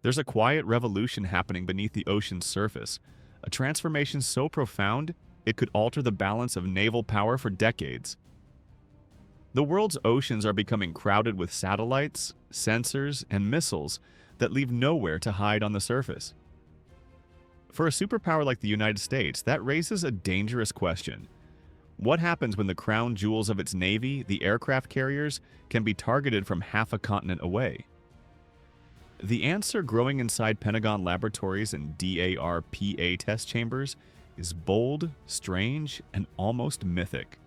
There's a quiet revolution happening beneath the ocean's surface, a transformation so profound it could alter the balance of naval power for decades. The world's oceans are becoming crowded with satellites, sensors, and missiles that leave nowhere to hide on the surface. For a superpower like the United States, that raises a dangerous question. What happens when the crown jewels of its navy, the aircraft carriers, can be targeted from half a continent away? The answer growing inside Pentagon laboratories and DARPA test chambers is bold, strange, and almost mythic.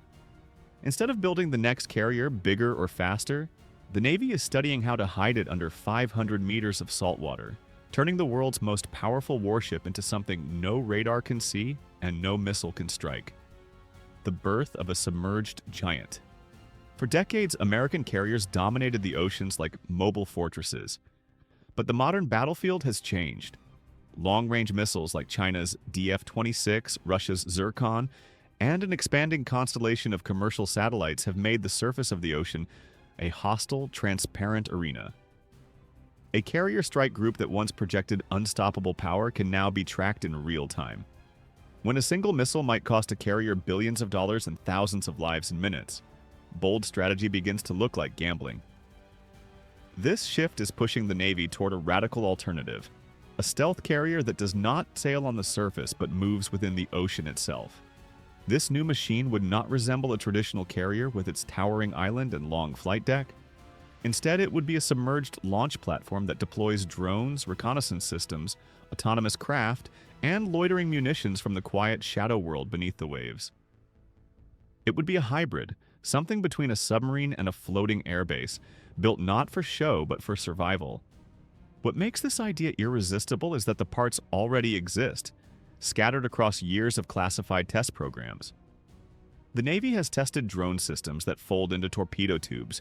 Instead of building the next carrier bigger or faster, the Navy is studying how to hide it under 500 meters of salt water, turning the world's most powerful warship into something no radar can see and no missile can strike. The birth of a submerged giant. For decades, American carriers dominated the oceans like mobile fortresses. But the modern battlefield has changed. Long-range missiles like China's DF-26, Russia's Zircon, and an expanding constellation of commercial satellites have made the surface of the ocean a hostile, transparent arena. A carrier strike group that once projected unstoppable power can now be tracked in real time. When a single missile might cost a carrier billions of dollars and thousands of lives in minutes, bold strategy begins to look like gambling. This shift is pushing the Navy toward a radical alternative, a stealth carrier that does not sail on the surface but moves within the ocean itself. This new machine would not resemble a traditional carrier with its towering island and long flight deck. Instead, it would be a submerged launch platform that deploys drones, reconnaissance systems, autonomous craft, and loitering munitions from the quiet shadow world beneath the waves. It would be a hybrid, something between a submarine and a floating airbase, built not for show but for survival. What makes this idea irresistible is that the parts already exist, scattered across years of classified test programs. The Navy has tested drone systems that fold into torpedo tubes,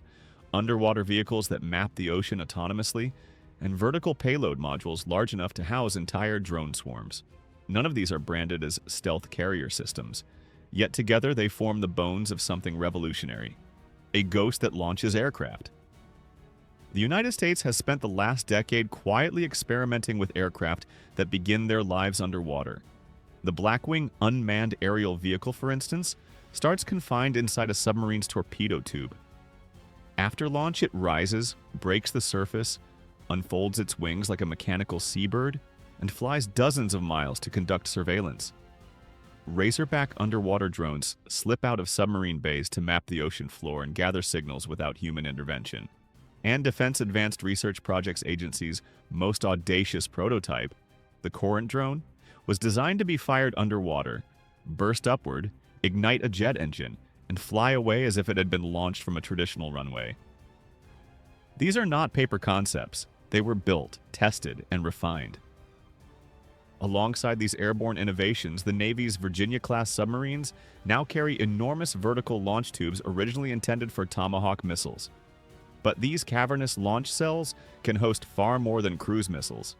underwater vehicles that map the ocean autonomously, and vertical payload modules large enough to house entire drone swarms. None of these are branded as stealth carrier systems, yet together they form the bones of something revolutionary, a ghost that launches aircraft. The United States has spent the last decade quietly experimenting with aircraft that begin their lives underwater. The Blackwing unmanned aerial vehicle, for instance, starts confined inside a submarine's torpedo tube. After launch, it rises, breaks the surface, unfolds its wings like a mechanical seabird, and flies dozens of miles to conduct surveillance. Razorback underwater drones slip out of submarine bays to map the ocean floor and gather signals without human intervention. And Defense Advanced Research Projects Agency's most audacious prototype, the Courant drone, was designed to be fired underwater, burst upward, ignite a jet engine, and fly away as if it had been launched from a traditional runway. These are not paper concepts. They were built, tested, and refined. Alongside these airborne innovations, the Navy's Virginia-class submarines now carry enormous vertical launch tubes originally intended for Tomahawk missiles. But these cavernous launch cells can host far more than cruise missiles.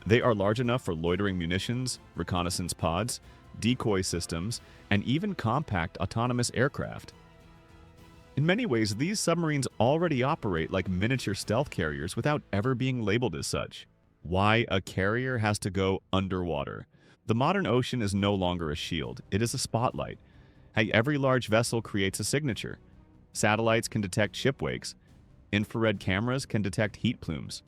They are large enough for loitering munitions, reconnaissance pods, decoy systems, and even compact autonomous aircraft. In many ways, these submarines already operate like miniature stealth carriers without ever being labeled as such. Why a carrier has to go underwater? The modern ocean is no longer a shield, it is a spotlight. Hey, every large vessel creates a signature. Satellites can detect ship wakes. Infrared cameras can detect heat plumes.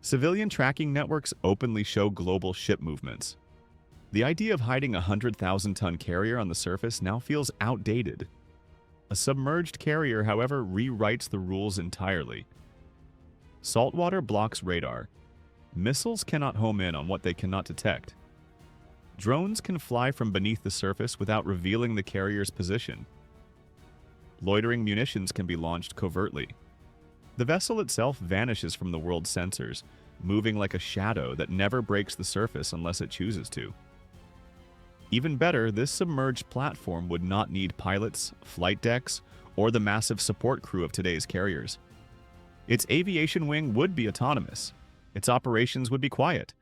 Civilian tracking networks openly show global ship movements. The idea of hiding a 100,000-ton carrier on the surface now feels outdated. A submerged carrier, however, rewrites the rules entirely. Saltwater blocks radar. Missiles cannot home in on what they cannot detect. Drones can fly from beneath the surface without revealing the carrier's position. Loitering munitions can be launched covertly. The vessel itself vanishes from the world's sensors, moving like a shadow that never breaks the surface unless it chooses to. Even better, this submerged platform would not need pilots, flight decks, or the massive support crew of today's carriers. Its aviation wing would be autonomous. Its operations would be quiet.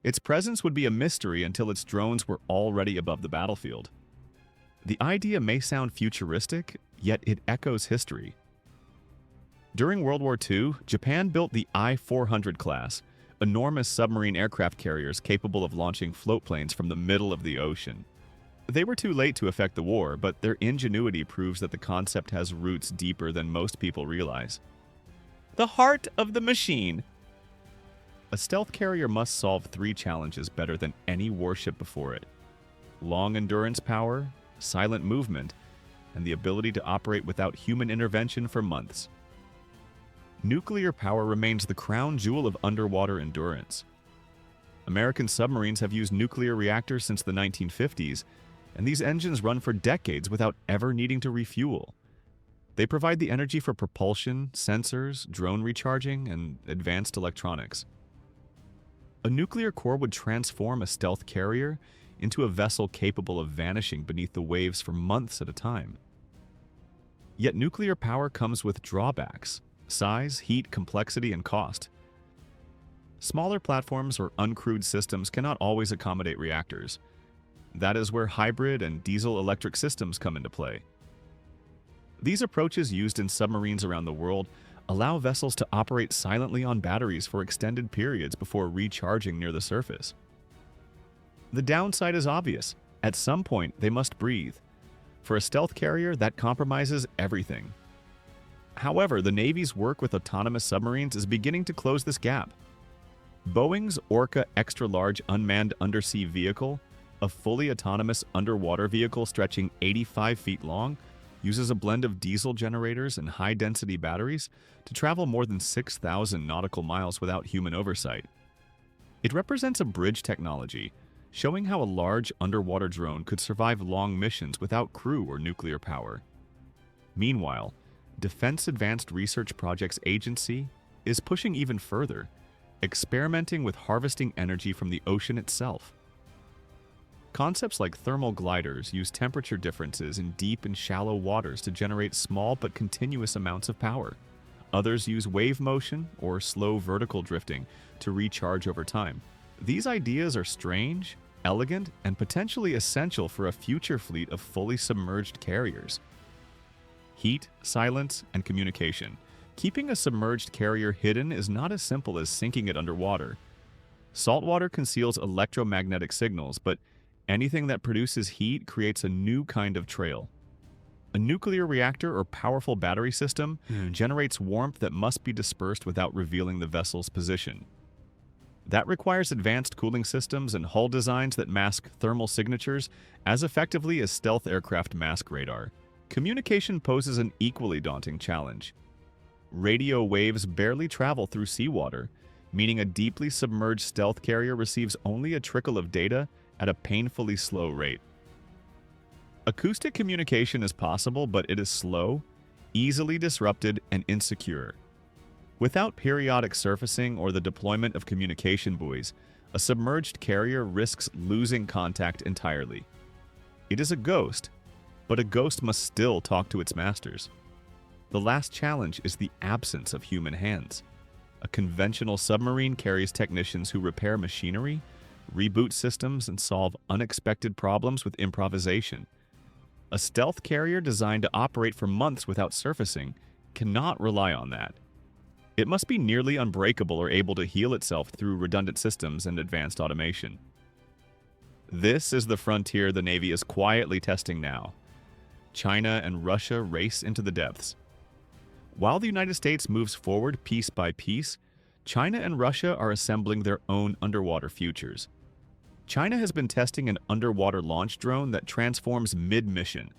Its presence would be a mystery until its drones were already above the battlefield. The idea may sound futuristic, yet it echoes history. During World War II, Japan built the I-400 class, enormous submarine aircraft carriers capable of launching float planes from the middle of the ocean. They were too late to affect the war, but their ingenuity proves that the concept has roots deeper than most people realize. The heart of the machine. A stealth carrier must solve 3 challenges better than any warship before it: long endurance power, silent movement, and the ability to operate without human intervention for months. Nuclear power remains the crown jewel of underwater endurance. American submarines have used nuclear reactors since the 1950s, and these engines run for decades without ever needing to refuel. They provide the energy for propulsion, sensors, drone recharging, and advanced electronics. A nuclear core would transform a stealth carrier into a vessel capable of vanishing beneath the waves for months at a time. Yet nuclear power comes with drawbacks: size, heat, complexity, and cost. Smaller platforms or uncrewed systems cannot always accommodate reactors. That is where hybrid and diesel-electric systems come into play. These approaches, used in submarines around the world, allow vessels to operate silently on batteries for extended periods before recharging near the surface. The downside is obvious. At some point, they must breathe. For a stealth carrier, that compromises everything. However, the Navy's work with autonomous submarines is beginning to close this gap. Boeing's Orca extra-large unmanned undersea vehicle, a fully autonomous underwater vehicle stretching 85 feet long, uses a blend of diesel generators and high-density batteries to travel more than 6,000 nautical miles without human oversight. It represents a bridge technology, showing how a large underwater drone could survive long missions without crew or nuclear power. Meanwhile, Defense Advanced Research Projects Agency is pushing even further, experimenting with harvesting energy from the ocean itself. Concepts like thermal gliders use temperature differences in deep and shallow waters to generate small but continuous amounts of power. Others use wave motion or slow vertical drifting to recharge over time. These ideas are strange, elegant, and potentially essential for a future fleet of fully submerged carriers. Heat, silence, and communication. Keeping a submerged carrier hidden is not as simple as sinking it underwater. Saltwater conceals electromagnetic signals, but anything that produces heat creates a new kind of trail. A nuclear reactor or powerful battery system generates warmth that must be dispersed without revealing the vessel's position. That requires advanced cooling systems and hull designs that mask thermal signatures as effectively as stealth aircraft mask radar. Communication poses an equally daunting challenge. Radio waves barely travel through seawater, meaning a deeply submerged stealth carrier receives only a trickle of data at a painfully slow rate. Acoustic communication is possible, but it is slow, easily disrupted, and insecure. Without periodic surfacing or the deployment of communication buoys, a submerged carrier risks losing contact entirely. It is a ghost, but a ghost must still talk to its masters. The last challenge is the absence of human hands. A conventional submarine carries technicians who repair machinery, reboot systems, and solve unexpected problems with improvisation. A stealth carrier designed to operate for months without surfacing cannot rely on that. It must be nearly unbreakable or able to heal itself through redundant systems and advanced automation. This is the frontier the Navy is quietly testing now. China and Russia race into the depths. While the United States moves forward piece by piece, China and Russia are assembling their own underwater futures. China has been testing an underwater launch drone that transforms mid-mission,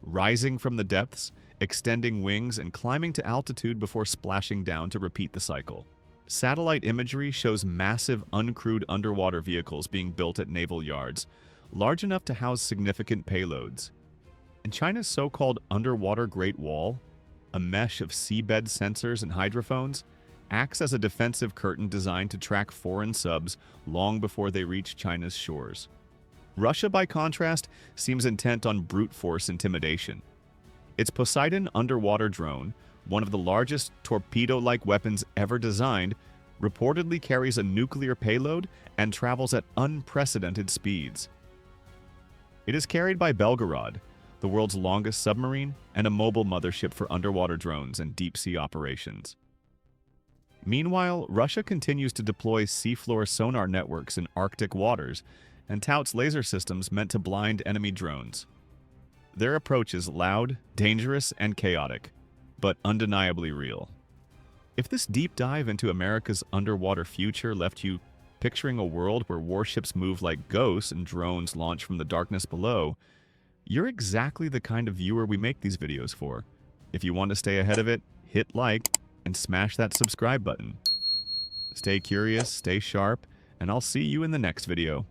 rising from the depths, extending wings, and climbing to altitude before splashing down to repeat the cycle. Satellite imagery shows massive uncrewed underwater vehicles being built at naval yards, large enough to house significant payloads. And China's so-called underwater Great Wall, a mesh of seabed sensors and hydrophones, acts as a defensive curtain designed to track foreign subs long before they reach China's shores. Russia, by contrast, seems intent on brute force intimidation. Its Poseidon underwater drone, one of the largest torpedo-like weapons ever designed, reportedly carries a nuclear payload and travels at unprecedented speeds. It is carried by Belgorod, the world's longest submarine and a mobile mothership for underwater drones and deep-sea operations. Meanwhile, Russia continues to deploy seafloor sonar networks in Arctic waters and touts laser systems meant to blind enemy drones. Their approach is loud, dangerous, and chaotic, but undeniably real. If this deep dive into America's underwater future left you picturing a world where warships move like ghosts and drones launch from the darkness below, you're exactly the kind of viewer we make these videos for. If you want to stay ahead of it, hit like and smash that subscribe button. Stay curious, stay sharp, and I'll see you in the next video.